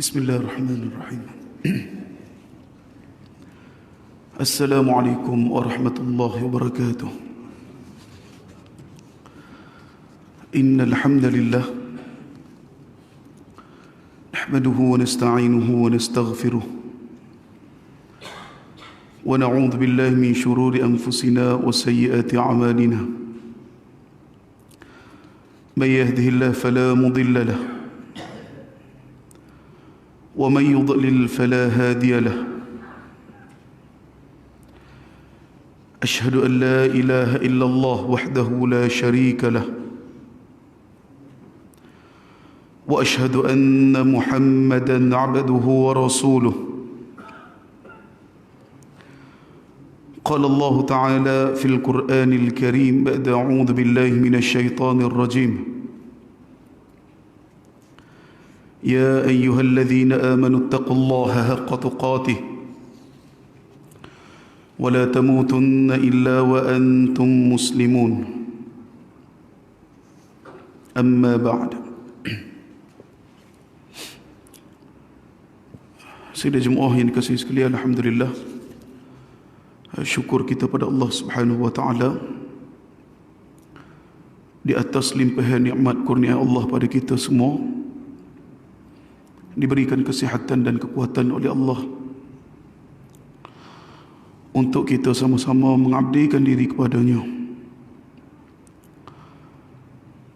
Bismillahirrahmanirrahim. Assalamualaikum warahmatullahi wabarakatuh. Innal hamdalillah nahmaduhu wa nasta'inuhu wa nastaghfiruh wa na'udzu billahi min shururi anfusina wa sayyiati a'malina. May yahdihillahu fala mudilla lahu ومن يضلل فلا هادي له. أشهد أن لا إله إلا الله وحده لا شريك له وأشهد أن محمدا عبده ورسوله. قال الله تعالى في القرآن الكريم بعد أعوذ بالله من الشيطان الرجيم: يا أيها الذين آمنوا اتقوا الله حق تقاته ولا تموتن إلا وأنتم مسلمون. أما بعد. Sidang jemaah yang dikasihi sekalian, alhamdulillah, syukur kita pada Allah Subhanahu wa taala di atas limpahan nikmat kurnia Allah pada kita semua, diberikan kesihatan dan kekuatan oleh Allah untuk kita sama-sama mengabdikan diri kepadanya.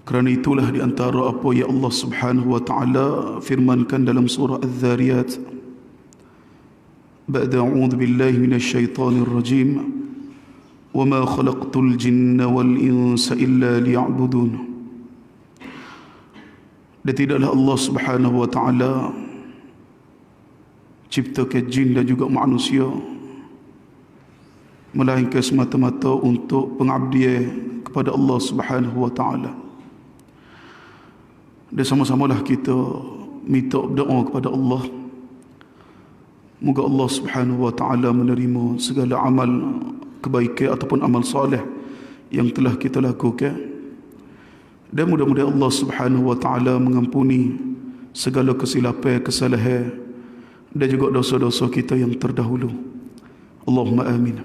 Kerana itulah di antara apa yang Allah Subhanahu wa taala firmankan dalam surah Az-Zariyat, ba'da a'udzu billahi minasy syaithanir rajim, wa ma khalaqtul jinna wal insa illa liya'budun. Dan tidaklah Allah Subhanahu wa taala ciptakan jin dan juga manusia melainkan semata-mata untuk pengabdian kepada Allah Subhanahu wa taala. Dan sama-samalah kita minta doa kepada Allah, moga Allah Subhanahu wa taala menerima segala amal kebaikan ataupun amal soleh yang telah kita lakukan. Dan mudah-mudahan Allah Subhanahu wa taala mengampuni segala kesilapan, kesalahan dan juga dosa-dosa kita yang terdahulu. Allahumma amin.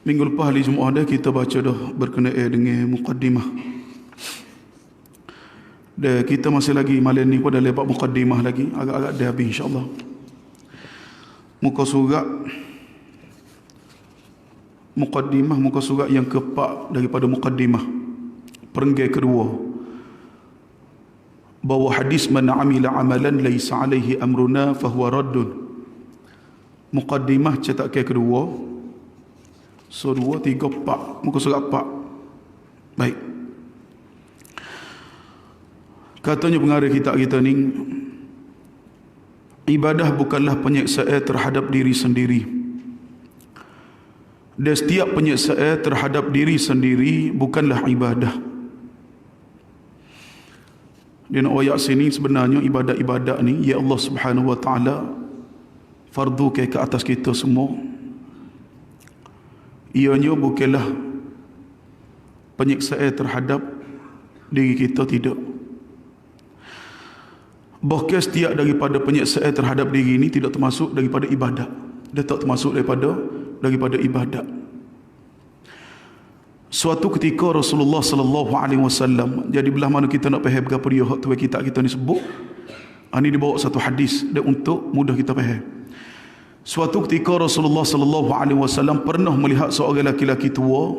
Minggu lepas hari Jumaat dah kita baca dah berkenaan dengan muqaddimah. Dan kita masih lagi malam ni pada lepas muqaddimah lagi, agak-agak dah habis insya-Allah. Muka surat muqaddimah, muka surat yang keempat daripada muqaddimah. Perenggai kedua, bahawa hadis man amila amalan laisa alaihi amruna fahuwa raddun. Muqaddimah cetakan kedua. So 2, 3, 4, muka surat 4. Baik. Katanya pengarah kitab kita ni, ibadah bukanlah penyeksaan terhadap diri sendiri. Dan setiap penyeksaan terhadap diri sendiri bukanlah ibadah. Dan ayat sini sebenarnya ibadat-ibadat ni ya Allah Subhanahu wa taala fardukan ke atas kita semua. Ianya bukanlah penyiksaan terhadap diri kita, tidak. Bahkan setiap daripada penyiksaan terhadap diri ini tidak termasuk daripada ibadat. Dia tak termasuk daripada ibadat. Suatu ketika Rasulullah sallallahu alaihi wasallam, jadi belah mana kita nak faham berapa dia hak tu kitab kita ni sebut, ini dibawa satu hadis dan untuk mudah kita faham. Suatu ketika Rasulullah sallallahu alaihi wasallam pernah melihat seorang lelaki tua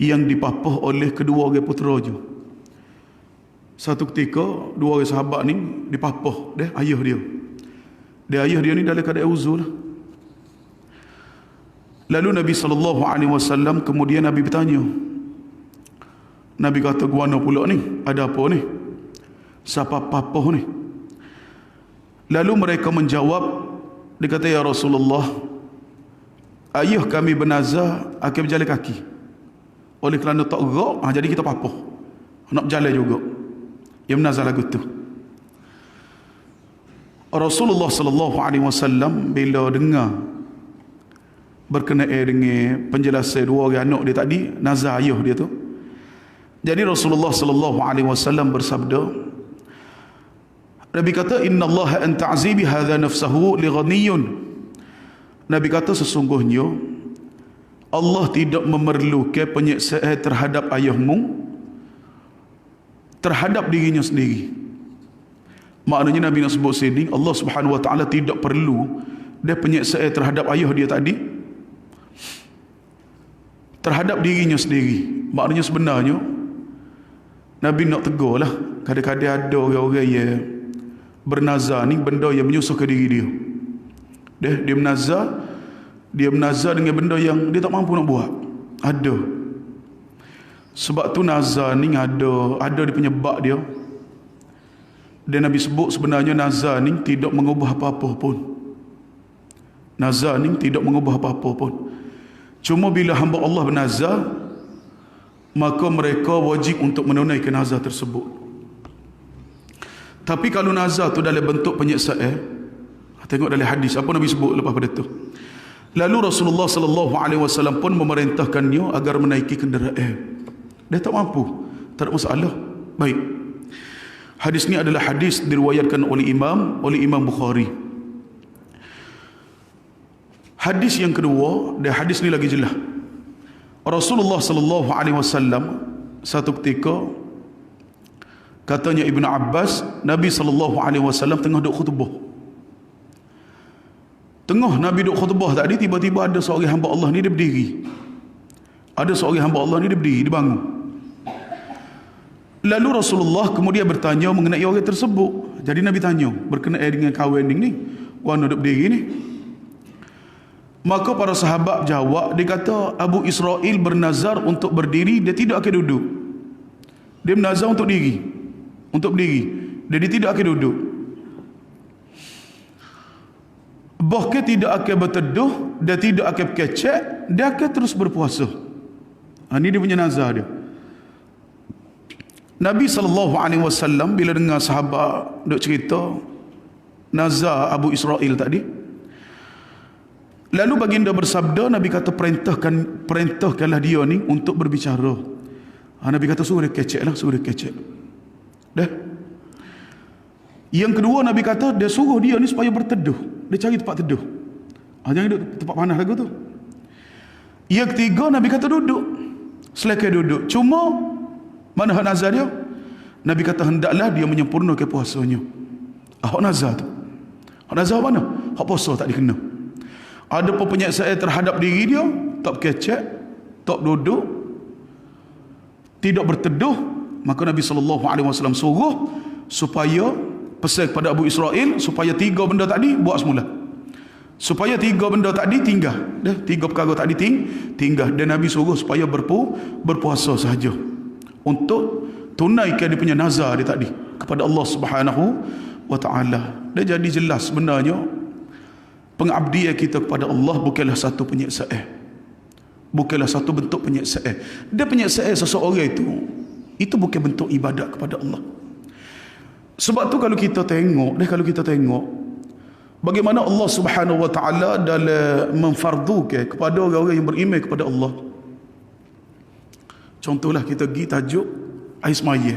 yang dipapah oleh kedua orang puteranya. Satu ketika dua orang sahabat ni dipapah deh ayah dia. Dia ayah dia ni dalam keadaan uzur lah. Lalu Nabi SAW kemudian Nabi bertanya. Nabi kata, "Guana pula ni? Ada apa ni? Siapa papah ni?" Lalu mereka menjawab, dia kata, "Ya Rasulullah, ayah kami bernazar akan berjalan kaki. Oleh kerana tak gerak, jadi kita papah. Nak berjalan juga." Yang bernazar lagu tu. Rasulullah SAW bila dengar berkenaan dengan penjelasan dua orang anak dia tadi, nazar ayah dia tu, Jadi Rasulullah sallallahu alaihi wasallam bersabda, Nabi kata, innallaha an ta'zibi hadha nafsahu li ghaniyun. Nabi kata, sesungguhnya Allah tidak memerlukan penyiksaan terhadap ayahmu terhadap dirinya sendiri. Maknanya Nabi nak sebut sini, Allah Subhanahu wa taala tidak perlu dia penyiksaan terhadap ayah dia tadi terhadap dirinya sendiri. Maknanya sebenarnya Nabi nak tegur lah, kadang-kadang ada orang-orang yang bernazar ni benda yang menyusuh ke diri dia. Dia menazar dengan benda yang dia tak mampu nak buat. Ada. Sebab tu nazar ni ada dia punya bab dia. Dan Nabi sebut sebenarnya nazar ni tidak mengubah apa-apa pun. Nazar ni tidak mengubah apa-apa pun. Cuma bila hamba Allah bernazar, maka mereka wajib untuk menunaikan nazar tersebut. Tapi kalau nazar tu dalam bentuk penyiksaan, tengok dalam hadis apa Nabi sebut lepas pada tu. Lalu Rasulullah sallallahu alaihi wasallam pun memerintahkannya agar menaiki kenderaan. Dia tak mampu, tak ada masalah. Baik. Hadis ni adalah hadis diriwayatkan oleh Imam Bukhari. Hadis yang kedua, dan hadis ni lagi jelas. Rasulullah sallallahu alaihi wasallam satu ketika, katanya Ibnu Abbas, Nabi sallallahu alaihi wasallam tengah duk khutbah. Tengah Nabi duk khutbah tadi, tiba-tiba ada seorang hamba Allah ni dia berdiri. Ada seorang hamba Allah ni dia berdiri, dia bangun. Lalu Rasulullah kemudian bertanya mengenai orang tersebut. Jadi Nabi tanya berkenaan dengan kawan ni, "Wana duk berdiri ni?" Maka para sahabat jawab, dia kata, Abu Israel bernazar untuk berdiri, dia tidak akan duduk. Dia bernazar untuk diri, untuk berdiri, dia tidak akan duduk. Bahkan tidak akan berteduh, dia tidak akan berkecek, dia akan terus berpuasa. Ini dia punya nazar dia. Nabi SAW bila dengar sahabat duk cerita nazar Abu Israel tadi, lalu baginda bersabda, Nabi kata perintahkanlah dia ni untuk berbicara. Nabi kata suruh dia kecek lah, suruh dia kecek. Dah. Yang kedua Nabi kata dia suruh dia ni supaya berteduh. Dia cari tempat teduh. Jangan duduk tempat panas lagu tu. Yang ketiga Nabi kata duduk. Selakai duduk. Cuma mana hak nazar dia? Nabi kata hendaklah dia menyempurnakan puasanya. Hak nazar tu. Hak nazar mana? Hak puasa tak dikena. Ada penyiksaan terhadap diri dia, tak kecek, tak duduk, tidak berteduh, maka Nabi SAW suruh supaya pesan kepada Abu Israel supaya 3 benda tadi buat semula. Supaya 3 benda tadi tinggal. Dah 3 perkara tadi tinggal, dan Nabi suruh supaya berpuasa sahaja untuk tunaikan dia punya nazar dia tadi kepada Allah Subhanahu wa taala. Dia jadi jelas sebenarnya pengabdian kita kepada Allah bukanlah satu penyiksaan. Bukanlah satu bentuk penyiksaan. Dia penyiksaan seseorang itu bukan bentuk ibadat kepada Allah. Sebab tu kalau kita tengok bagaimana Allah Subhanahu wa taala dalam memfardukan kepada orang-orang yang beriman kepada Allah. Contohlah kita pergi tajuk ais maya.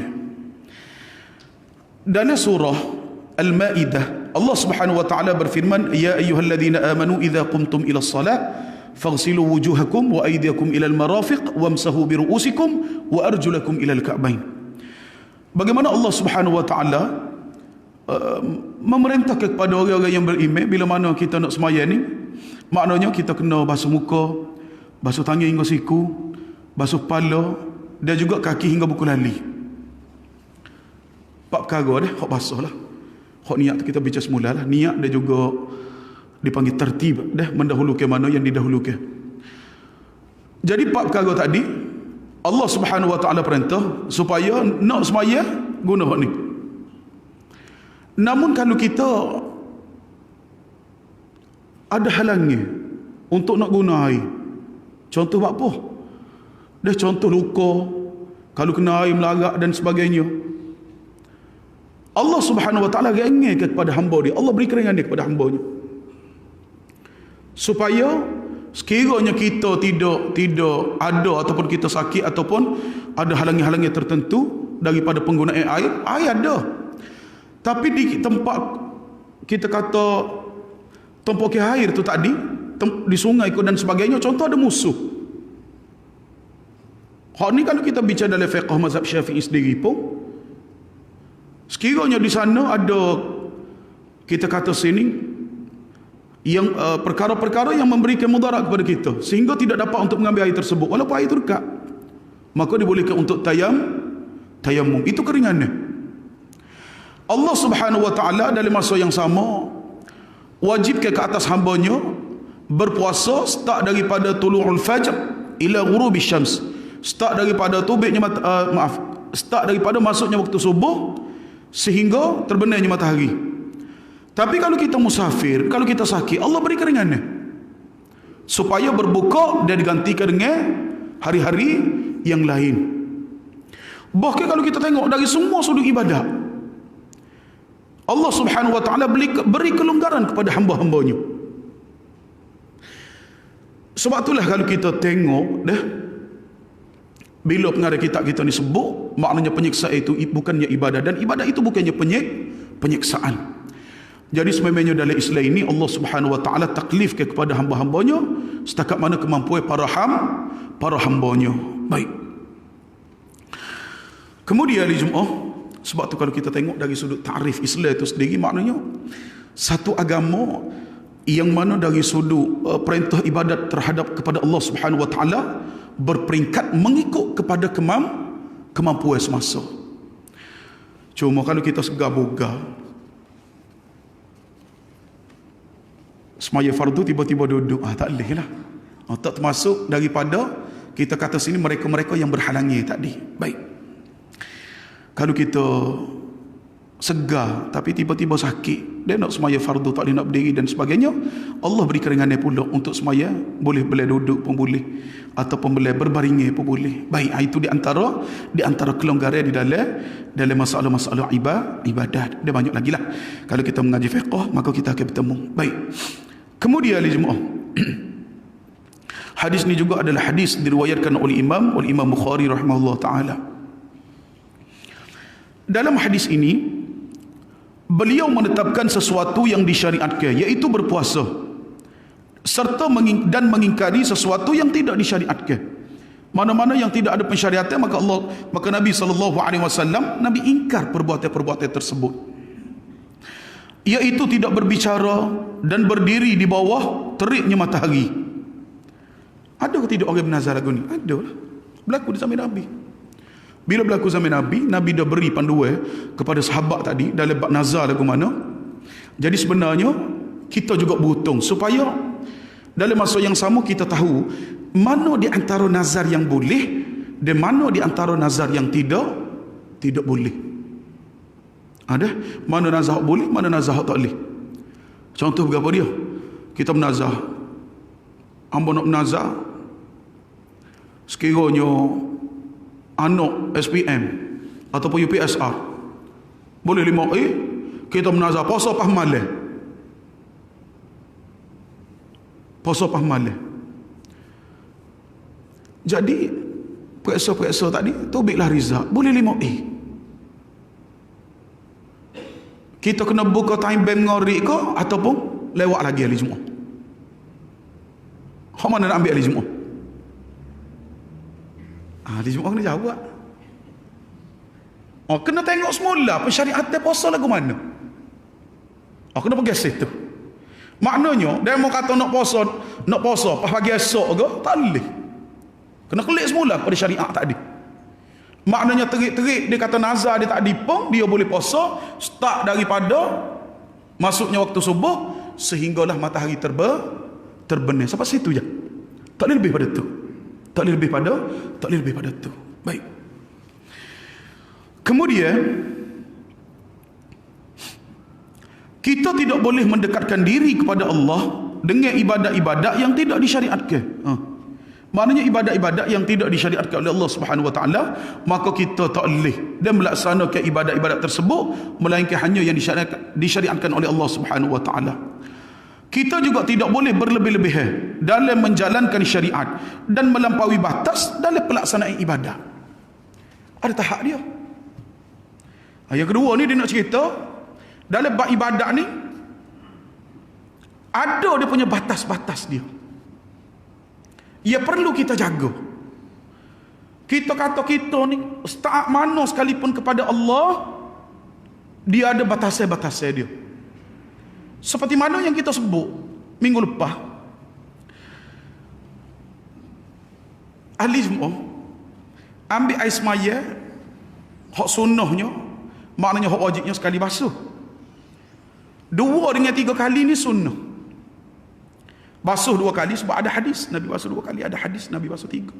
Dalam surah Al-Maidah Allah Subhanahu wa taala berfirman, ya ayyuhalladzina amanu idza qumtum ila shalah faghsilu wujuhakum wa aydiyakum ila al-marafiq wamsahu bi ru'usikum wa arjulakum ila al-ka'bain. Bagaimana Allah Subhanahu wa taala memerintahkan kepada orang-orang yang beriman bila mana kita nak sembahyang ni, maknanya kita kena basuh muka, basuh tangan hingga siku, basuh kepala dan juga kaki hingga buku lali. 4 perkara dah hak basuh lah. Hak niat kita bincang semula lah. Niat dia juga dipanggil tertib dah, mendahulukan mana yang didahulukan. Jadi 4 perkara tadi Allah Subhanahu wa taala perintah supaya nak sembahyang guna hak ni. Namun kalau kita ada halangnya untuk nak guna air, contoh apa? Dia contoh luka, kalau kena air melarat dan sebagainya, Allah Subhanahu wa taala ringankan kepada hamba dia. Allah beri keringanan kepada hamba-Nya. Supaya sekiranya kita tidak ada ataupun kita sakit ataupun ada halangan-halangan tertentu daripada penggunaan air ada. Tapi di tempat kita kata tempat air tu tadi, di sungai dan sebagainya, contoh ada musuh. Hak ni kalau kita bicara dalam fiqh mazhab Syafi'i sendiri pun, sekiranya di sana ada, kita kata sini, yang perkara-perkara yang memberikan mudarat kepada kita sehingga tidak dapat untuk mengambil air tersebut walaupun air itu dekat, maka dibolehkan untuk tayamum. Itu keringannya. Allah Subhanahu wa taala dalam masa yang sama wajibkan ke atas hambanya berpuasa start daripada tulu'ul fajr ila ghurubi syams, start daripada terbitnya start daripada masuknya waktu subuh sehingga terbenamnya matahari. Tapi kalau kita musafir, kalau kita sakit, Allah beri keringanan supaya berbuka dan digantikan dengan hari-hari yang lain. Bahkan kalau kita tengok dari semua sudut ibadah, Allah Subhanahu wa taala beri kelonggaran kepada hamba-hambanya. Sebab itulah kalau kita tengok dah, bila pengarah kitab kita ni sebut, maknanya penyiksaan itu bukannya ibadah, dan ibadah itu bukannya penyiksaan. Jadi sememangnya dalam Islam ini Allah Subhanahu wa taala taklif kepada hamba-hambanya setakat mana kemampuan para hambanya. Baik. Kemudian di Jumaat, sebab tu kalau kita tengok dari sudut ta'rif Islam itu sendiri, maknanya satu agama yang mana dari sudut perintah ibadat terhadap kepada Allah Subhanahu wa taala berperingkat mengikut kepada kemampuan semasa. Cuma kalau kita segar-bogar semaya fardu tiba-tiba duduk, tak boleh lah. Tak termasuk daripada kita kata sini mereka-mereka yang berhalangi tadi. Baik. Kalau kita segar tapi tiba-tiba sakit, dia nak semaya fardu tak boleh nak berdiri dan sebagainya, Allah beri keringanan pula untuk semaya, boleh duduk pun boleh, ataupun boleh berbaring pun boleh. Baik, itu di antara kelonggaran di dalam masalah-masalah ibadat. Dia banyak lagi lah. Kalau kita mengaji fiqh, maka kita akan bertemu. Baik. Kemudian jemaah, hadis ni juga adalah hadis diriwayatkan oleh Imam Bukhari rahimahullah taala. Dalam hadis ini beliau menetapkan sesuatu yang disyariatkan, iaitu berpuasa, serta mengingkari sesuatu yang tidak disyariatkan. Mana-mana yang tidak ada pensyariatan, maka Nabi SAW Nabi ingkar perbuatan-perbuatan tersebut, iaitu tidak berbicara dan berdiri di bawah teriknya matahari. Ada ke tidak orang bernazar lagu ni? Ada lah, berlaku di zaman Nabi. Bila berlaku zaman Nabi, Nabi dah beri panduan kepada sahabat tadi dalam bab nazar lagu mana. Jadi sebenarnya kita juga berhutang supaya dalam masa yang sama kita tahu mana di antara nazar yang boleh dan mana di antara nazar yang tidak boleh. Ada mana nazar boleh, mana nazar tak boleh. Contoh berapa dia? Kita menazar, hamba nak menazar sekiranya anak SPM ataupun UPSR boleh 5A, kita menazar puasa pahmalah. Jadi periksa-periksa tadi tobiklah rizak boleh 5A. Kita kena buka time bank ngori ke ataupun lewat lagi hari Jumaat. Hak mana nak ambil hari Jumaat? Hari Jumaat kena jawab. Kena tengok semula pensyariatan puasa lagu mana. Kena pergi situ. Maknanya dia mau kata nak puasa pas pagi esok ke, tak boleh. Kena kelik semula pada syariat tadi. Maknanya terik-terik dia kata nazar dia tak dipong, dia boleh puasa start daripada masuknya waktu subuh sehinggalah matahari terbenam. Sampai situ je. Tak boleh lebih pada tu. Tak boleh lebih pada tu. Baik. Kemudian kita tidak boleh mendekatkan diri kepada Allah dengan ibadat-ibadat yang tidak disyariatkan. Maknanya ibadat-ibadat yang tidak disyariatkan oleh Allah Subhanahu wa taala, maka kita tak boleh dan melaksanakan ibadat-ibadat tersebut melainkan hanya yang disyariatkan oleh Allah Subhanahu wa taala. Kita juga tidak boleh berlebih-lebihan dalam menjalankan syariat dan melampaui batas dalam pelaksanaan ibadah. Ada tahap dia. Yang kedua ni dia nak cerita Dalam bab ibadat ni ada dia punya batas-batas dia. Ia perlu kita jaga. Kita kata kita ni taat mana sekalipun kepada Allah, dia ada batas-batas dia. Seperti mana yang kita sebut minggu lepas, ahli Jumaat ambil air semaya, hak sunnahnya, maknanya hak wajibnya sekali basuh. 2 dengan 3 kali ni sunnah. Basuh 2 kali sebab ada hadis Nabi basuh 2 kali, ada hadis Nabi basuh 3.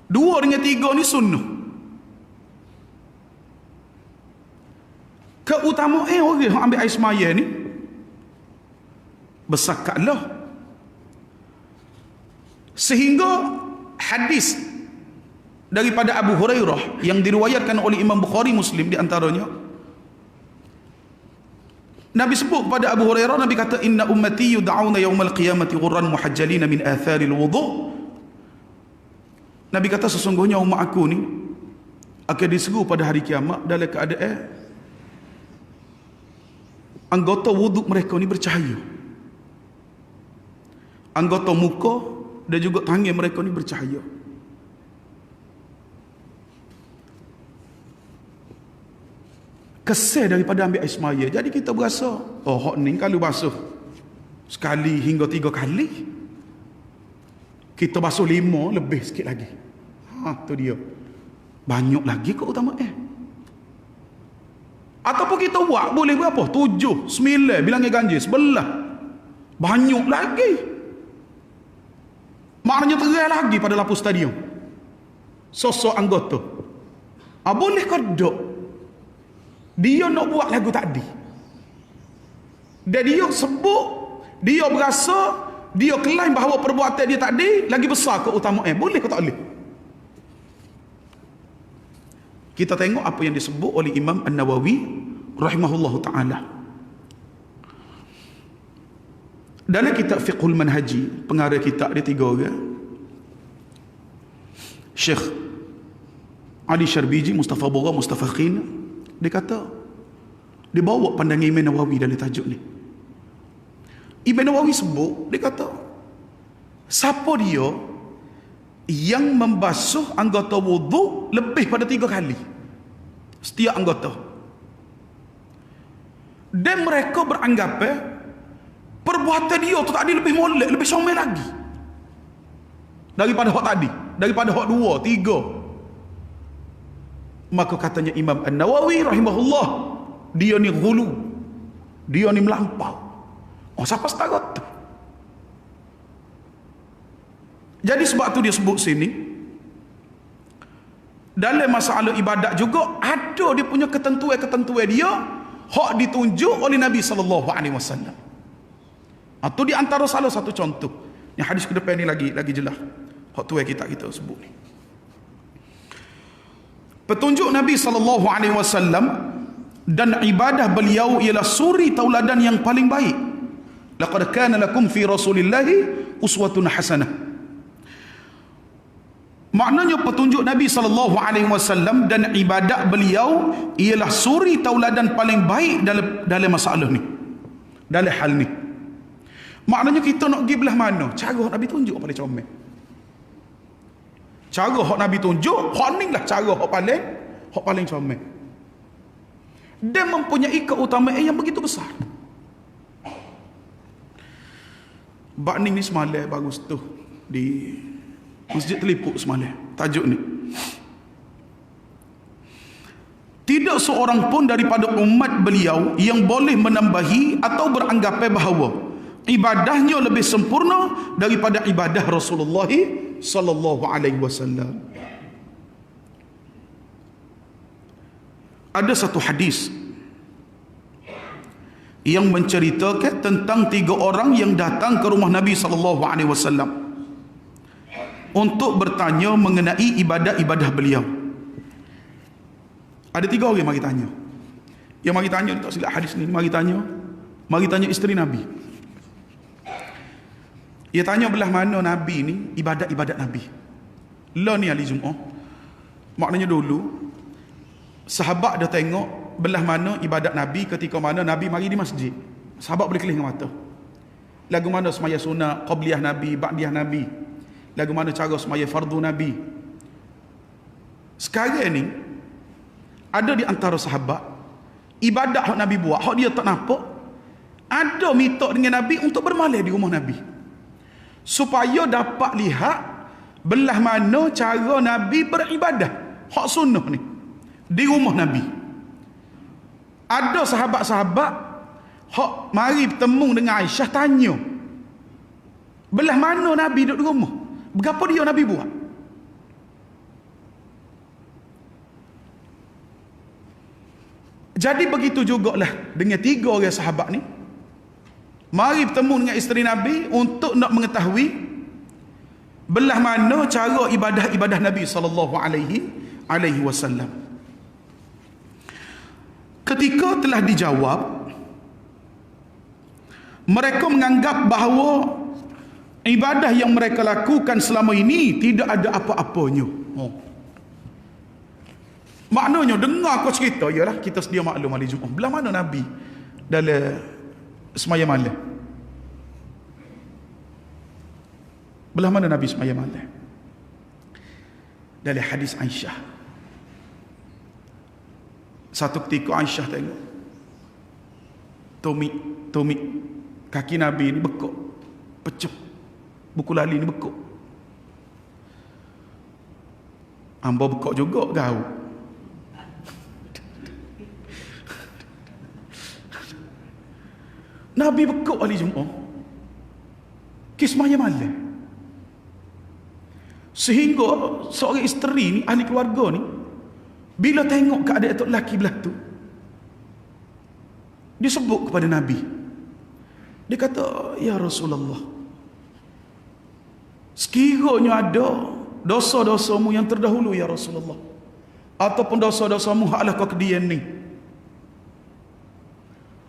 2 dengan 3 ni sunnah. Keutamaan orang yang ambil air semaya ni besarkanlah, sehingga hadis daripada Abu Hurairah yang diriwayatkan oleh Imam Bukhari, Muslim di antaranya, Nabi sebut kepada Abu Hurairah, Nabi kata, inna ummati yud'auna yaumal qiyamati ghurran muhajjalina min atharil wudu'. Nabi kata sesungguhnya umat aku ni akan diseru pada hari kiamat dalam keadaan anggota wuduk mereka ni bercahaya, anggota muka dan juga tangan mereka ni bercahaya. Kesal daripada ambil air semaya. Jadi kita berasa, oh hak ni kalau basuh sekali hingga 3 kali, kita basuh 5 lebih sikit lagi. Tu dia. Banyak lagi keutamaan. Ataupun kita buat boleh berapa? 7, 9, bilangnya ganjil 11. Banyak lagi. Maknanya terai lagi pada lapus stadium. Sosok anggota. Boleh ke tak? Dia nak buat lagu tadi. Dan dia sebut, dia berasa, dia klaim bahawa perbuatan dia tadi lagi besar keutamaan. Boleh ke tak boleh? Kita tengok apa yang disebut oleh Imam An-Nawawi rahimahullahu ta'ala. Dalam kitab Fiqhul Manhaji, pengarah kitab dia 3 orang, Syekh Ali Syarbiji, Mustafa Bora, Mustafa Khin, dia kata, dia bawa pandangan Imam Nawawi dalam tajuk ni. Imam Nawawi sebut, dia kata, siapa dia yang membasuh anggota wuduk lebih pada 3 kali setiap anggota, dan mereka beranggap perbuatan dia tu tadi lebih molek, lebih somel lagi daripada hak tadi, daripada hak 2, 3. Maka katanya Imam An-Nawawi rahimahullah, dia ni ghulu, dia ni melampau. Siapa setara tu? Jadi sebab tu dia sebut sini, dalam masalah ibadat juga ada dia punya ketentuan-ketentuan dia hak ditunjuk oleh Nabi SAW. Itu di antara salah satu contoh. Yang hadis ke depan ni lagi jelas. Hak tu yang kita sebut ni. Petunjuk Nabi SAW dan ibadah beliau ialah suri tauladan yang paling baik. Laqad kana lakum fi Rasulillahi uswatun hasanah. Maknanya petunjuk Nabi SAW dan ibadat beliau ialah suri tauladan paling baik dalam masalah ni, dalam hal ni. Maknanya kita nak pergi belah mana? Cara Nabi tunjuk paling comel. Cara hak Nabi tunjuk, hak ni lah cara hak paling comel. Dia mempunyai keutamaan yang begitu besar. Bak ni semalam bagus tu di Masjid Telipuk semalam, tajuk ni. Tidak seorang pun daripada umat beliau yang boleh menambahi atau beranggapan bahawa ibadahnya lebih sempurna daripada ibadah Rasulullah sallallahu alaihi wasallam. Ada satu hadis yang menceritakan tentang 3 orang yang datang ke rumah Nabi sallallahu alaihi wasallam untuk bertanya mengenai ibadah-ibadah beliau. Ada 3 orang mari tanya. Yang mari tanya tak silap hadis ni, mari tanya isteri Nabi. Ia tanya belah mana Nabi ni, ibadat-ibadat Nabi. Lah ni hari Jumaat. Maknanya dulu sahabat dah tengok belah mana ibadat Nabi ketika mana Nabi mari di masjid. Sahabat boleh kelih dengan mata. Lagu mana semaya sunat, qabliyah Nabi, ba'diyah Nabi. Lagu mana cara semaya fardu Nabi. Sekarang ni ada di antara sahabat ibadat hak Nabi buat, hak dia tak nampak, ada minta dengan Nabi untuk bermalam di rumah Nabi. Supaya dapat lihat belah mana cara Nabi beribadah, hak sunnah ni di rumah Nabi. Ada sahabat-sahabat hak mari bertemu dengan Aisyah tanya, belah mana Nabi duduk di rumah? Berapa dia Nabi buat? Jadi begitu jugalah dengan 3 orang sahabat ni mari bertemu dengan isteri Nabi untuk nak mengetahui belah mana cara ibadah-ibadah Nabi sallallahu alaihi wasallam. Ketika telah dijawab, mereka menganggap bahawa ibadah yang mereka lakukan selama ini tidak ada apa-apanya. Maknanya dengar kau cerita, ialah kita sedia maklum hari Jumaat. Belah mana Nabi dalam semaya malam? Belah mana Nabi semaya malam? Dalam hadis Aisyah. Satu ketika Aisyah tengok tumit kaki Nabi ni bekuk, pecah, buku lali ni bekuk. Hamba bekuk juga kau. Nabi bekuk hari Jumaat kismaya malam. Sehingga seorang isteri ni, ahli keluarga ni, bila tengok keadaan tok lelaki belah tu, dia sebut kepada Nabi. Dia kata, ya Rasulullah, sekiranya ada dosa-dosamu yang terdahulu ya Rasulullah, ataupun dosa-dosamu haklah kau kedian ni,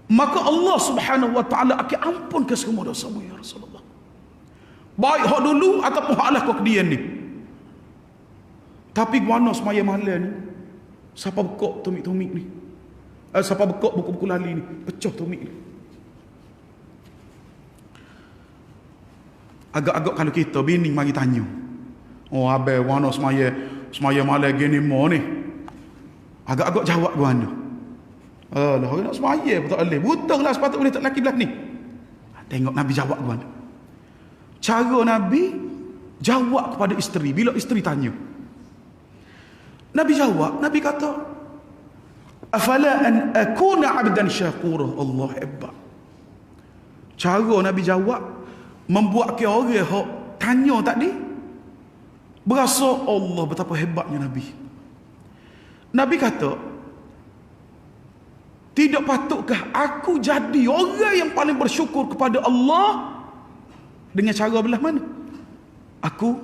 maka Allah subhanahu wa ta'ala akan ampun ke semua dosamu ya Rasulullah. Baik hak dulu ataupun haklah kau kedian ni. Tapi guana semaya malam ni, siapa bekok tumik-tumik ni, siapa bekok buku-buku lali ni, pecah tumik ni. Agak-agak kalau kita bini mari tanya, oh abai guana semaya malam gini mo ni, agak-agak jawab guana, alah orang nak semaya pun tak boleh, butanglah sepatut boleh tak laki belah ni. Tengok Nabi jawab guana. Cara Nabi jawab kepada isteri bila isteri tanya. Nabi jawab, Nabi kata, afala an akuna abdan syakura. Allah hebat. Cara Nabi jawab membuat ke orang yang tanya tadi berasa Allah betapa hebatnya Nabi. Nabi kata, tidak patutkah aku jadi orang yang paling bersyukur kepada Allah dengan cara belah mana? Aku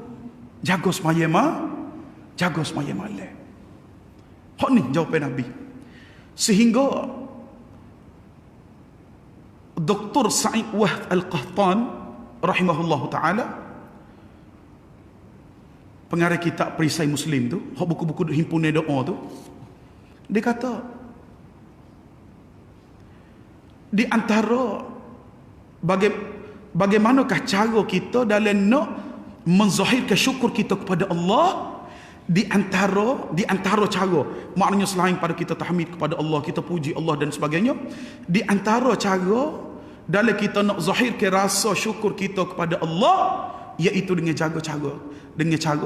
jaga semaya malam. Hak ni jawapan Nabi. Sehingga Dr. Sa'id Wahd Al-Qahtan rahimahullah ta'ala, pengarah kitab Perisai Muslim tu, hak buku-buku himpunan doa tu, dia kata di antara bagaimanakah cara kita dalam nak menzahirkan syukur kita kepada Allah, di antara cara, maknanya selain pada kita tahmid kepada Allah, kita puji Allah dan sebagainya, di antara cara dalam kita nak zahirkan rasa syukur kita kepada Allah, iaitu dengan cara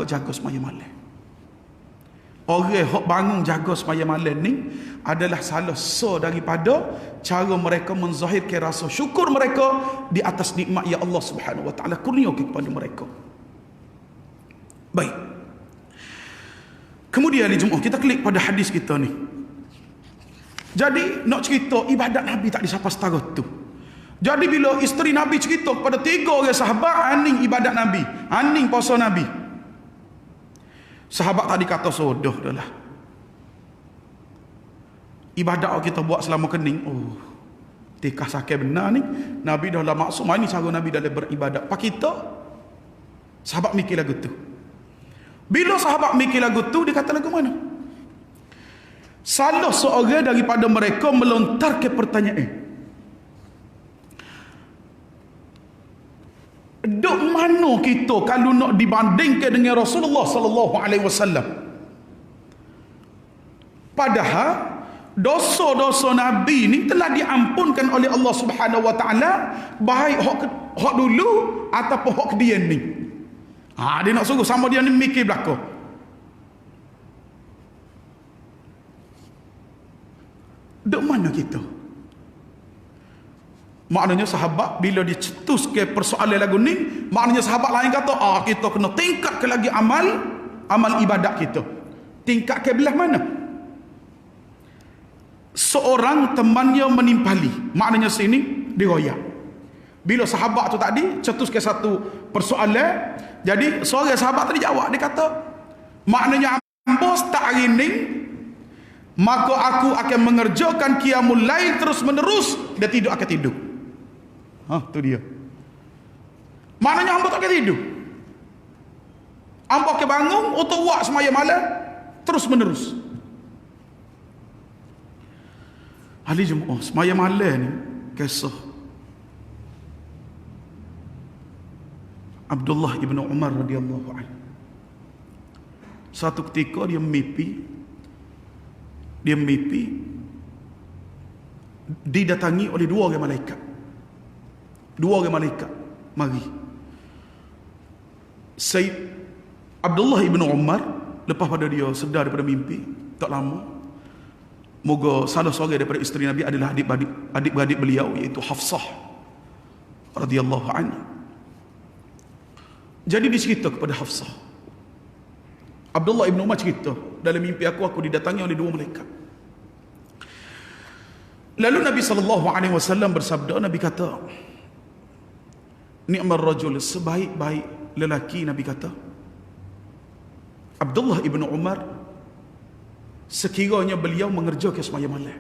jaga semaya malam. Orang yang bangun jaga semaya malam ni adalah salah so daripada cara mereka menzahirkan rasa syukur mereka di atas nikmat yang Allah Subhanahu wa taala kurniakan kepada mereka. Baik. Kemudian di Jumaat kita klik pada hadis kita ni. Jadi nak cerita ibadat Nabi tak disapa setara tu. Jadi bila isteri Nabi cerita kepada 3 orang sahabat aning ibadat Nabi, aning puasa Nabi, sahabat tadi kata sodoh dah lah. Ibadat kita buat selama kening, oh tikah sakit benar ni, Nabi dah lah maksum, ini cara Nabi dalam beribadat. Pak kita sahabat mikir lagu tu. Bila sahabat mikir lagu tu, dia kata lagu mana? Salah seorang daripada mereka melontar ke pertanyaan, dok mana kita kalau nak dibandingkan dengan Rasulullah sallallahu alaihi wasallam? Padahal dosa-dosa Nabi ni telah diampunkan oleh Allah Subhanahu wa taala, baik hak dulu ataupun hak kemudian ni. Dia nak suruh sama dia ni mikir belaka. Dok mana kita? Maknanya sahabat bila dicetus ke persoalan lagu ni, maknanya sahabat lain kata, kita kena tingkatkan lagi amal ibadat kita. Tingkat ke belah mana? Seorang temannya menimpali, maknanya sini diroyak. Bila sahabat tu tadi cetus ke satu persoalan, jadi seorang sahabat tadi jawab, dia kata, maknanya hamba start hari ni, maka aku akan mengerjakan qiyamul lail terus menerus, dia tidur akan tidur. Tu dia. Maknanya hamba tak akan tidur. Hamba akan bangun untuk buat semaya malam terus menerus. Hari Jumaat semaya malam ni kisah Abdullah ibn Umar radhiyallahu anhu. Satu ketika dia mimpi didatangi oleh dua orang malaikat. Mari. Sayyid Abdullah ibn Umar lepas pada dia sedar daripada mimpi, tak lama moga salah seorang daripada isteri Nabi adalah adik-beradik beliau, iaitu Hafsah radhiyallahu anha. Jadi dicerita kepada Hafsah, Abdullah ibn Umar cerita, dalam mimpi aku didatangi oleh dua malaikat. Lalu Nabi SAW bersabda, Nabi kata, ni'mal rajul, sebaik-baik lelaki, Nabi kata, Abdullah ibn Umar sekiranya beliau mengerjakan semaya malam.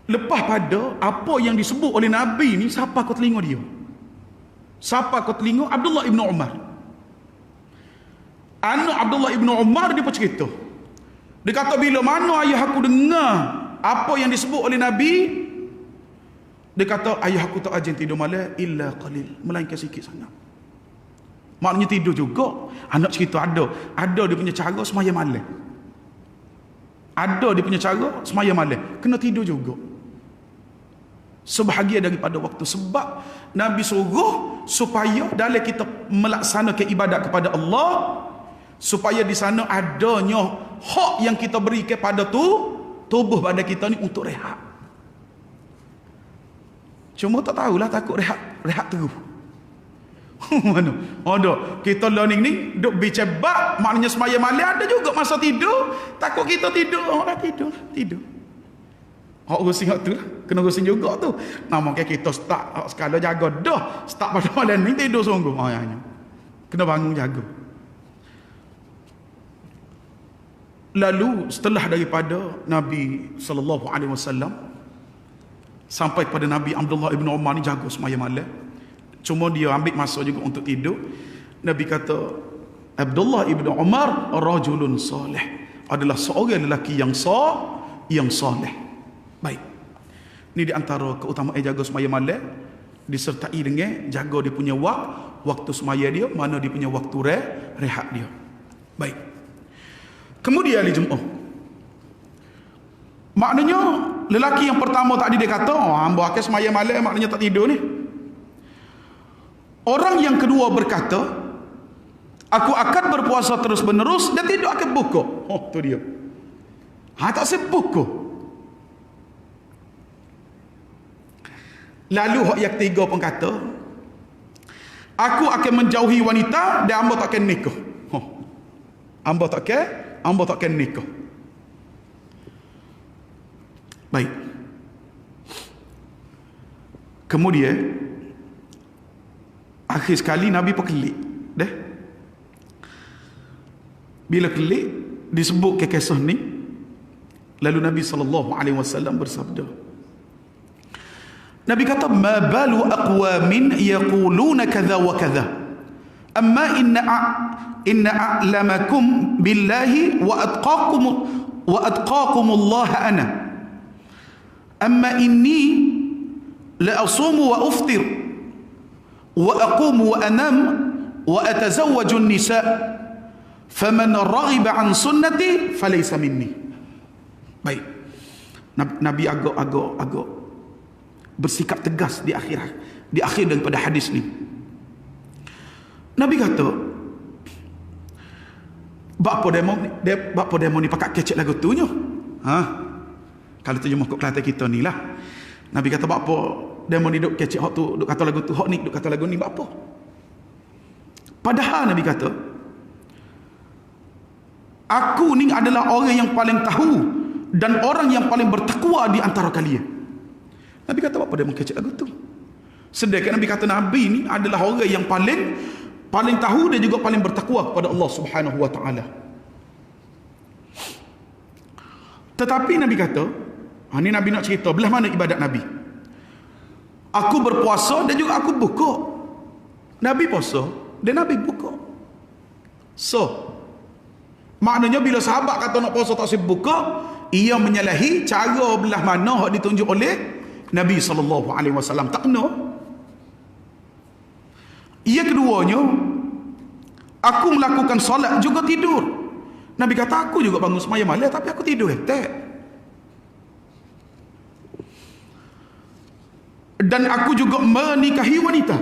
Lepas pada apa yang disebut oleh Nabi ni, siapa kau telinga dia? Siapa kau telinga? Abdullah ibn Umar. Anak Abdullah ibn Umar dia bercerita, dia kata, bila mana ayah aku dengar apa yang disebut oleh Nabi, dia kata, ayah aku tak ajin tidur malam illa qalil, melainkan sikit sangat. Maknanya tidur juga. Anak cerita ada dia punya cara semaya malam. Ada dia punya cara semaya malam, kena tidur juga. Sebahagian daripada waktu, sebab Nabi suruh supaya dalam kita melaksanakan ibadat kepada Allah, supaya di sana adanya hak yang kita beri kepada tubuh badan kita ni untuk rehat. Cuma tak tahulah, takut rehat terus. Mana? Ada. Kita learning ni duk bicara, maknanya semaya malam ada juga masa tidur. Takut kita tidur, orang tidur. Hak rusing tu lah. Kena rusing juga tu. Namun kita start sekala jaga dah. Start pada malam ni tidur sungguh. Kena bangun jaga. Lalu setelah daripada Nabi SAW sampai kepada Nabi Abdullah ibn Umar ni jaga semaya malam, cuma dia ambil masa juga untuk tidur. Nabi kata, Abdullah ibn Umar rajulun salih, adalah seorang lelaki yang salih. Baik. Ini di antara keutamaan jaga semaya malam, disertai dengan jaga dia punya waktu semaya dia, mana dia punya waktu rehat dia. Baik. Kemudian hari Jumaat, maknanya lelaki yang pertama tadi dia kata, hamba akan semaya malam, maknanya tak tidur ni. Orang yang kedua berkata, aku akan berpuasa terus menerus dan tidak akan buka. Tu dia. Tak sempat buka. Lalu yang ketiga pun kata, aku akan menjauhi wanita dan hamba tak akan nikah. Hamba tak akan nikah. Baik. Kemudian akhir sekali Nabi pekelik. Bila kelik disebut ke kisah ni, lalu Nabi SAW bersabda, Nabi kata, ma balu aqwamin yaquluna kadza wa kadza, amma inna a'lamakum billahi wa atqakumullah ana amma inni la asumu wa uftir wa aqumu wa anam wa atazawwaju an-nisa faman raghiba an sunnati falaysa minni. Baik, Nabi agak bersikap tegas di akhir daripada hadis ni. Nabi kata, bapa demo ni pakat kecek lagu tu nyo. Kalau terjemah kok Kelantan kita ni lah. Nabi kata bapa demo ni duk kecek hak tu, duk kata lagu tu, hak ni duk kata lagu ni bapa. Padahal Nabi kata, aku ni adalah orang yang paling tahu dan orang yang paling bertakwa di antara kalian. Nabi kata apa dia mengkecek lagu tu? Sedangkan Nabi kata Nabi ni adalah orang yang paling tahu dan juga paling bertakwa kepada Allah Subhanahu wa taala. Tetapi Nabi kata, ni Nabi nak cerita belah mana ibadat Nabi. Aku berpuasa dan juga aku buka. Nabi puasa dan Nabi buka. So, maknanya bila sahabat kata nak puasa tak boleh buka, ia menyalahi cara belah mana yang ditunjuk oleh Nabi SAW. Tak kena. Yang keduanya, aku melakukan solat juga tidur. Nabi kata aku juga bangun sembahyang malam tapi aku tidur tak. Dan aku juga menikahi wanita.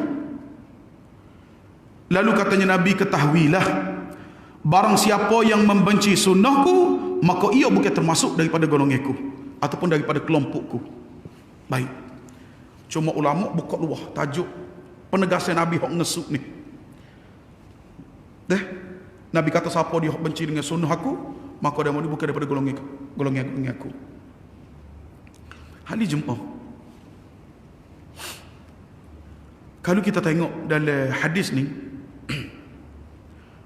Lalu katanya Nabi, ketahuilah, barang siapa yang membenci sunnahku, maka ia bukan termasuk daripada golonganku ataupun daripada kelompokku. Baik. Cuma ulama buka luah tajuk penegasan Nabi hok ngesuk ni. Nabi kata siapa dia hok benci dengan sunnah aku, maka dia bukan daripada golongan aku. Hal jemaah, kalau kita tengok dalam hadis ni,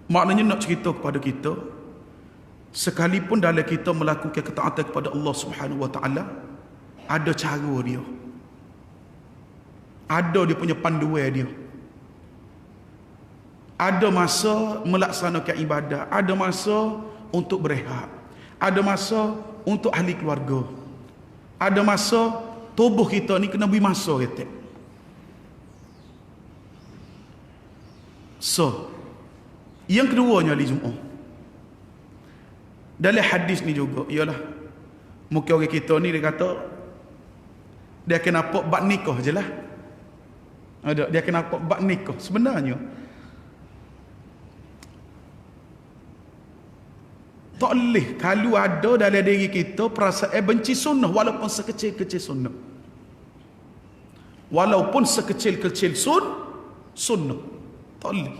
maknanya nak cerita kepada kita, sekalipun dalam kita melakukan ketaatan kepada Allah Subhanahu wa taala, ada cara dia. Ada dia punya panduan dia. Ada masa melaksanakan ibadah, ada masa untuk berehat, ada masa untuk ahli keluarga, ada masa tubuh kita ni kena beri masa kata. So, yang keduanya ahli Jumaat, dalam hadis ni juga ialah mungkin orang kita ni dia kata dia akan nampak bab nikah je lah. Dia akan nampak bab nikah. Sebenarnya tak boleh kalau ada dalam diri kita perasaan benci sunnah walaupun sekecil-kecil sunnah. Walaupun sekecil-kecil sunnah. Tak boleh.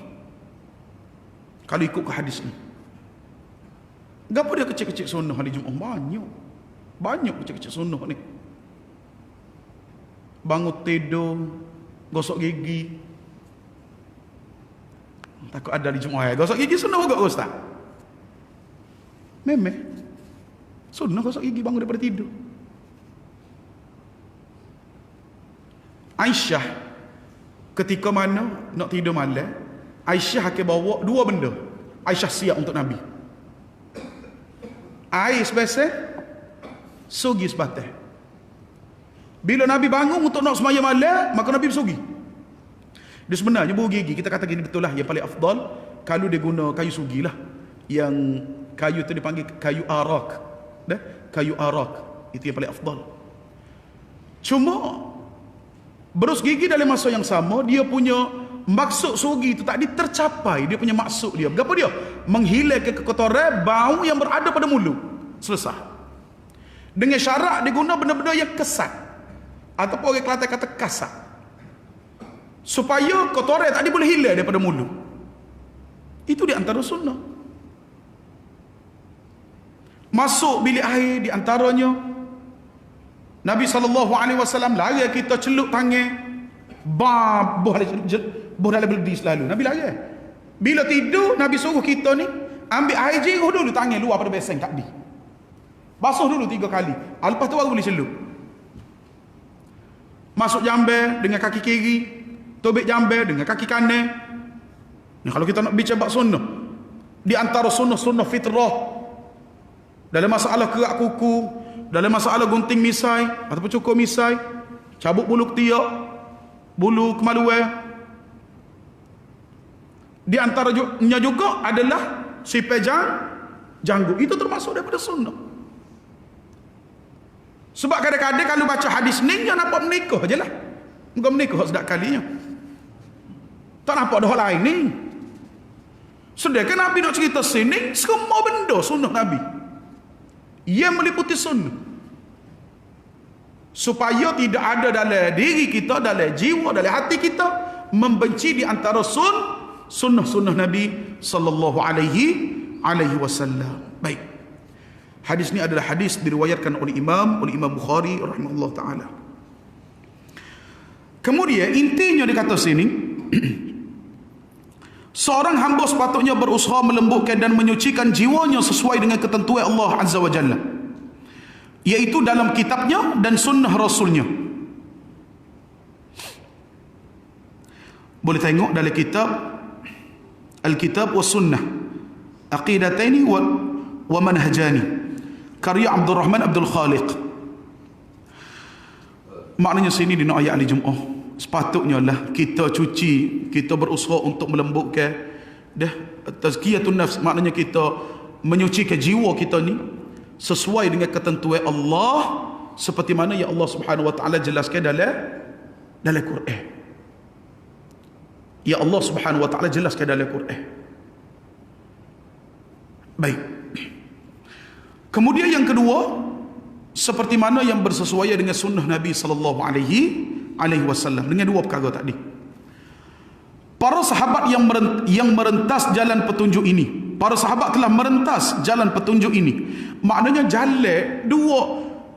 Kalau ikut ke hadis ni. Kenapa dia kecil-kecil sunnah hari Jumaat? Banyak kecil-kecil sunnah ni. Bangun tidur, gosok gigi. Takut ada di Jumaat. Gosok gigi sunnah juga Ustaz? Memang sunnah gosok gigi bangun daripada tidur. Aisyah ketika mana nak tidur malam, Aisyah akan bawa dua benda. Aisyah siap untuk Nabi. Air sebesar, sugi sebatas. Bila Nabi bangun untuk nak sembahyang malam, maka Nabi bersugi. Dia sebenarnya bau gigi, kita kata gini betul lah, yang paling afdal kalau dia guna kayu sugi lah. Yang kayu tu dipanggil kayu arak. Kayu arak itu yang paling afdal. Cuma berus gigi dalam masa yang sama, dia punya maksud sugi itu tak tercapai. Dia punya maksud dia, apa dia? Menghilangkan kekotoran bau yang berada pada mulut. Selesai. Dengan syarat dia guna benda-benda yang kesat, ataupun orang Kelantan kata kasar, supaya kotoran tak boleh hilang daripada mulut. Itu di antara sunnah. Masuk bilik air di antaranya Nabi SAW larang kita celup tangan buh dalam beledi selalu. Nabi larang. Bila tidur Nabi suruh kita ni ambil air jiruh dulu tangan luar pada beseng tak di. Basuh dulu 3 kali. Lepas tu baru boleh celup. Masuk jamban dengan kaki kiri, tobek jamban dengan kaki kanan. Ni kalau kita nak bicara bab sunnah, di antara sunnah fitrah dalam masalah kerak kuku, dalam masalah gunting misai ataupun cukur misai, cabut bulu ketiak, bulu kemaluan, di antaranya juga adalah sipai janggut. Itu termasuk daripada sunnah. Sebab kadang-kadang kalau baca hadis ni, dia nampak menikah je lah. Bukan menikah sedap kalinya. Tak nampak dah lain ni. Sedangkan Nabi nak cerita sini, semua benda sunnah Nabi. Ia meliputi sunnah. Supaya tidak ada dalam diri kita, dalam jiwa, dalam hati kita membenci di antara sunnah-sunnah Nabi sallallahu alaihi wasallam. Baik. Hadis ni adalah hadis diriwayatkan oleh Imam Bukhari rahimahullah taala. Kemudian intinya dikata sini, seorang hamba sepatutnya berusaha melembutkan dan menyucikan jiwanya sesuai dengan ketentuan Allah Azza wa Jalla, iaitu dalam kitabnya dan sunnah rasulnya. Boleh tengok dalam kitab Al-Kitab wa Sunnah, Aqidataini wa Manhajani, karya Abdul Rahman Abdul Khaliq. Maknanya sini di ayat Ali Jum'ah, sepatutnya lah kita cuci, kita berusaha untuk melembutkan tazkiyatun nafs, maknanya kita menyucikan jiwa kita ni sesuai dengan ketentuan Allah, seperti mana yang Allah Subhanahu wa taala jelaskan dalam Quran. Ya Allah Subhanahu wa taala jelaskan dalam Quran. Baik. Kemudian yang kedua, seperti mana yang bersesuaian dengan sunnah Nabi sallallahu alaihi wasallam, dengan dua perkara tadi. Para sahabat yang merentas jalan petunjuk ini, para sahabat telah merentas jalan petunjuk ini. Maknanya jalan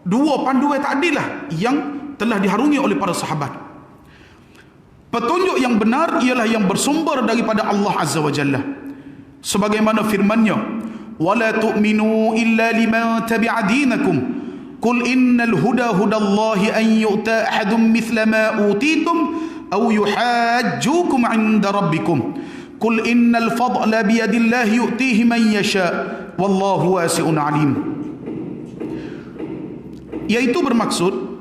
dua panduan tadilah yang telah diharungi oleh para sahabat. Petunjuk yang benar ialah yang bersumber daripada Allah Azza wa Jalla, sebagaimana firman-Nya, wala tu'minu illa liman tabi'a dinakum qul innal huda hudallahi an yu'ta ahadun mithla ma utitum aw yuhajjukum 'inda rabbikum qul innal fadla biyadillahi yu'tihi man yasha wallahu wasi'un 'alim. Yaitu bermaksud,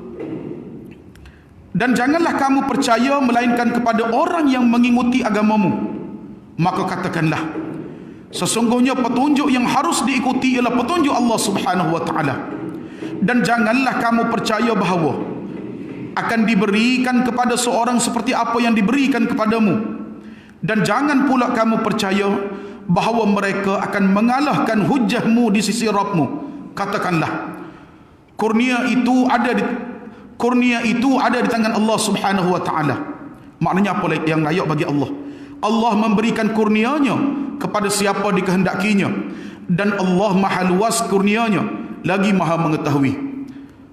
dan janganlah kamu percaya melainkan kepada orang yang mengikuti agamamu, maka katakanlah, sesungguhnya petunjuk yang harus diikuti ialah petunjuk Allah Subhanahu wa taala. Dan janganlah kamu percaya bahawa akan diberikan kepada seorang seperti apa yang diberikan kepadamu, dan jangan pula kamu percaya bahawa mereka akan mengalahkan hujahmu di sisi Rabbmu. Katakanlah, kurnia itu ada di tangan Allah Subhanahu wa taala. Maknanya apa yang layak bagi Allah? Allah memberikan kurnianya kepada siapa dikehendakinya, dan Allah maha luas kurnianya, lagi maha mengetahui.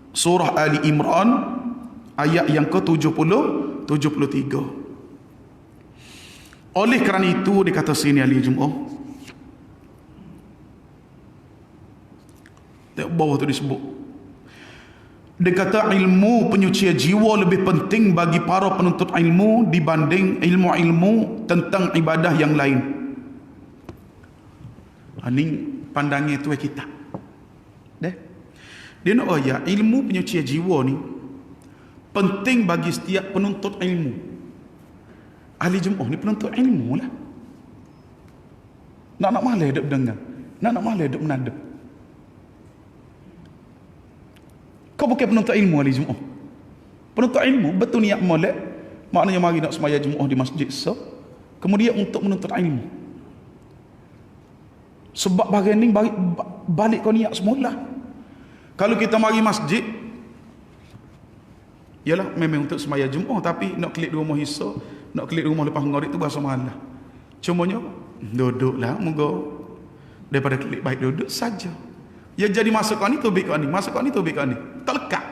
Surah Ali Imran ayat yang ke-73. Oleh kerana itu dikata sini Ali Jum'ah, bawah tu disebut, dia kata ilmu penyucian jiwa lebih penting bagi para penuntut ilmu dibanding ilmu-ilmu tentang ibadah yang lain. Ini pandangan itu kita. Dia nak ayat ilmu penyucian jiwa ni penting bagi setiap penuntut ilmu. Ahli Jum'ah ni penuntut ilmu lah. Nak malah hidup dengar, nak malah hidup menadap. Kau bukan penuntut ilmu ahli Jum'ah. Penuntut ilmu betul niat molek, maknanya mari nak sembahyang Jum'ah di masjid kemudian untuk menuntut ilmu. Sebab bagian ni balik kau niat semula. Kalau kita mari masjid, yalah memang untuk sembahyang Jum'ah, tapi nak klik di rumah Isa, nak klik di rumah lepas maghrib tu berasa malah. Cumanya duduklah moga daripada klik baik duduk saja. Ya jadi masuk kau ni tubik kau ni, masuk kau ni tubik kau ni. Tak lekat.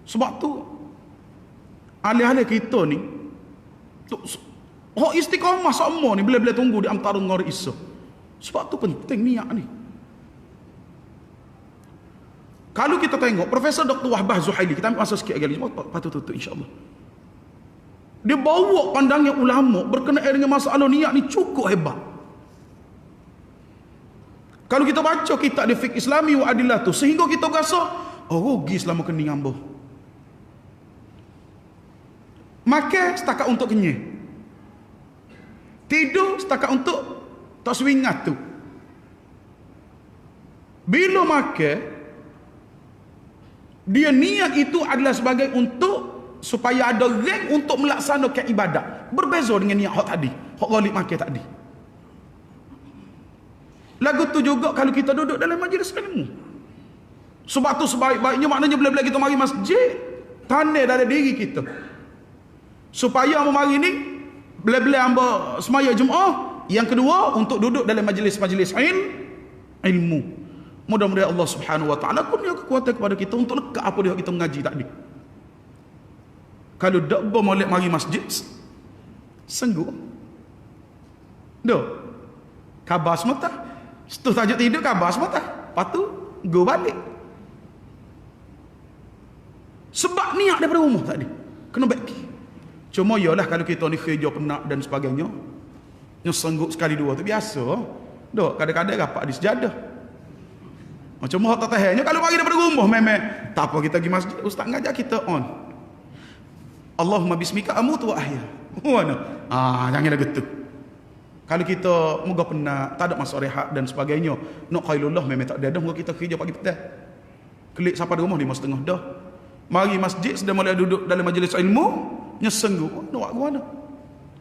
Sebab tu alih-alih kita ni istiqamah semua ni bila-bila tunggu di antara ngor Isa. Sebab tu penting niat ni. Kalau kita tengok Profesor Dr. Wahbah Zuhaili, kita ambil masa sikit lagi, patut tutup insya-Allah. Dia bawa pandangnya ulama berkenaan dengan masalah niat ni cukup hebat. Kalau kita baca kitab di fiqh Islami wa adillah tu, sehingga kita rasa, oh rugi selama kening ambo. Makan setakat untuk kenyang. Tidur setakat untuk tak swingat tu. Bila makan, dia niat itu adalah sebagai untuk supaya ada rank untuk melaksanakan ibadat. Berbeza dengan niat hak tadi, hak ghalib makan tadi. Lagu tu juga kalau kita duduk dalam majlis ilmu. Sebab tu sebaik-baiknya maknanya bila-bila kita mari masjid, tanam dalam diri kita. Supaya mari ni bila-bila hamba semaya Jumaat, yang kedua untuk duduk dalam majlis-majlis ilmu. Mudah-mudahan Allah Subhanahu wa taala kurnia kekuatan kepada kita untuk lekat apa dia kita mengaji tadi. Kalau dak bermolek mari masjid sengguh. Dak. Khabar semata. Setelah tajuk tidur khabar semata. Lepas tu go balik. Sebab niat daripada rumah tadi. Kena baik. Cuma yalah kalau kita ni kerja penat dan sebagainya, sengguh sekali dua tu biasa. Dak, kadang-kadang rapat di sejadah. Macam hak tak tahannya kalau mari daripada rumah memang tak apa kita pergi masjid, ustaz ngajak kita on. Allahumma bismika amutu wa ahya. Mana? Janganlah gitu. Kalau kita moga penat, tak ada masa rehat dan sebagainya, nak qailullah memang tak ada dah, moga kita kerja pagi petang. Kelik sampai di rumah 5:30 dah. Mari masjid sedang mula duduk dalam majlis ilmu, nyesenggu. Nak buat mana?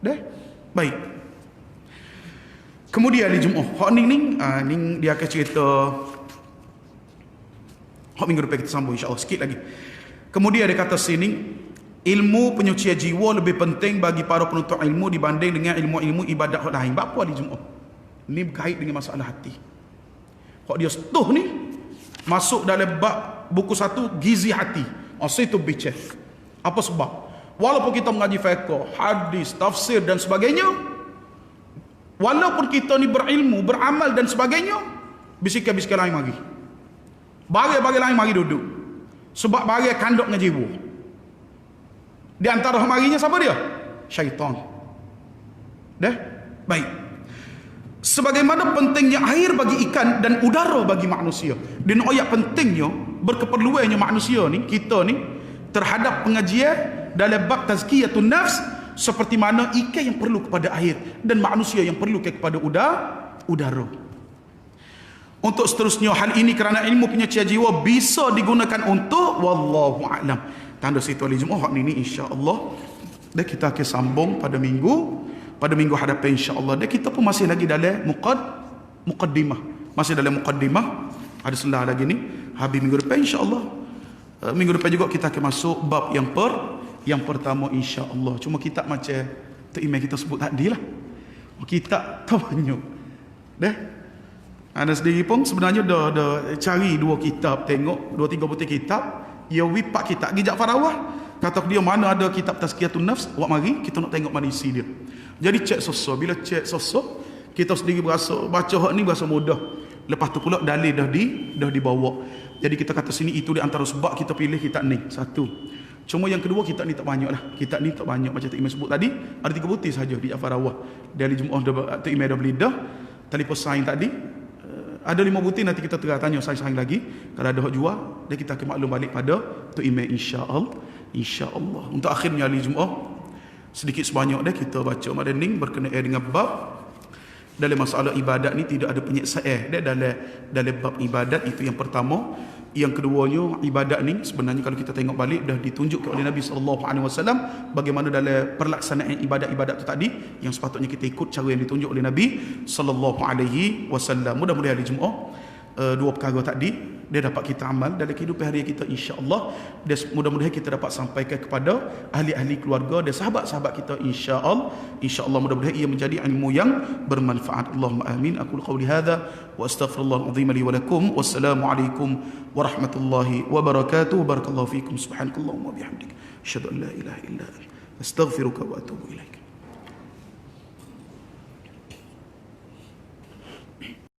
Dah. Baik. Kemudian di Jumaat, hak ning dia akan cerita hak minggu depan kita sambung insya-Allah sikit lagi. Kemudian dia kata sini, ilmu penyucian jiwa lebih penting bagi para penuntut ilmu dibanding dengan ilmu-ilmu ibadat hak lain. Apa di Jumaat? Ini berkait dengan masalah hati. Hak dia setuh ni masuk dalam bab buku 1 gizi hati. Itu bicara. Apa sebab? Walaupun kita mengaji fiqh, hadis, tafsir dan sebagainya, walaupun kita ni berilmu, beramal dan sebagainya, bisikan-bisikan lain mari. Bagi-bagi lain mari duduk. Sebab bagi kanduk dengan jiwa. Di antara marinya siapa dia? Syaitan. Dah? Baik. Sebagaimana pentingnya air bagi ikan dan udara bagi manusia. Dan ayat pentingnya, berkeperluannya manusia ni, kita ni, terhadap pengajian dalam bab tazkiyatun nafs, seperti mana ikan yang perlu kepada air dan manusia yang perlu kepada udara. Untuk seterusnya hal ini kerana ilmu penyucian jiwa bisa digunakan untuk wallahu a'lam. Tanda situ hari Jumaat ini insya-Allah. Dan kita akan sambung pada minggu hadapan insya-Allah. Dan kita pun masih lagi dalam muqaddimah. Masih dalam muqaddimah. Ada selah lagi ni. Habis minggu depan insya-Allah. Minggu depan juga kita akan masuk bab yang pertama insya-Allah. Cuma kitab macam tu email kita sebut tadi lah. Kitab tak banyak. Dah. Anda sendiri pun sebenarnya dah cari 2 kitab, tengok 2-3 butir kitab, ya wipak kitab Gijak Farawah, kata dia mana ada kitab tazkiyatun nafs, awak mari kita nak tengok mana isi dia. Jadi cek sosok, bila cek sosok kita sendiri berasa baca hak ni berasa mudah. Lepas tu pula dalil dah dibawa. Jadi kita kata sini itu di antara sebab kita pilih kitab ni. Satu. Cuma yang kedua kitab ni tak banyak lah. Kitab ni tak banyak macam Tok Imam sebut tadi, ada 3 butir saja di Farawah. Dari Jumaat Tok Imam dah beli dah. Telefon sain tadi ada 5 butir, nanti kita tanya saing-saing lagi. Kalau ada hak jual, dan kita akan maklum balik pada Tok Imam insya-Allah. Untuk akhirnya hari Jumaat, sedikit sebanyak dah kita baca madaning berkenaan dengan bab dalam masalah ibadat ni tidak ada penyiksaan. Dalam bab ibadat itu yang pertama. Yang keduanya, ibadat ni sebenarnya kalau kita tengok balik dah ditunjuk oleh Nabi SAW bagaimana dalam perlaksanaan ibadat-ibadat itu tadi yang sepatutnya kita ikut cara yang ditunjuk oleh Nabi SAW. Mudah-mudahan hari Jumaat 2 perkara tadi dia dapat kita amal dalam kehidupan harian kita insya-Allah. Dan mudah-mudahan kita dapat sampaikan kepada ahli-ahli keluarga dan sahabat-sahabat kita insya-Allah. Mudah-mudahan ia menjadi ilmu yang bermanfaat. Allahumma amin. Aku qauli hadza wa astaghfirullahal azim li wa lakum. Wassalamualaikum warahmatullahi wabarakatuh. Barakallahu fikum. Subhanakallahumma wa bihamdik asyhadu an la ilaha illa anta astaghfiruka wa atubu ilaik.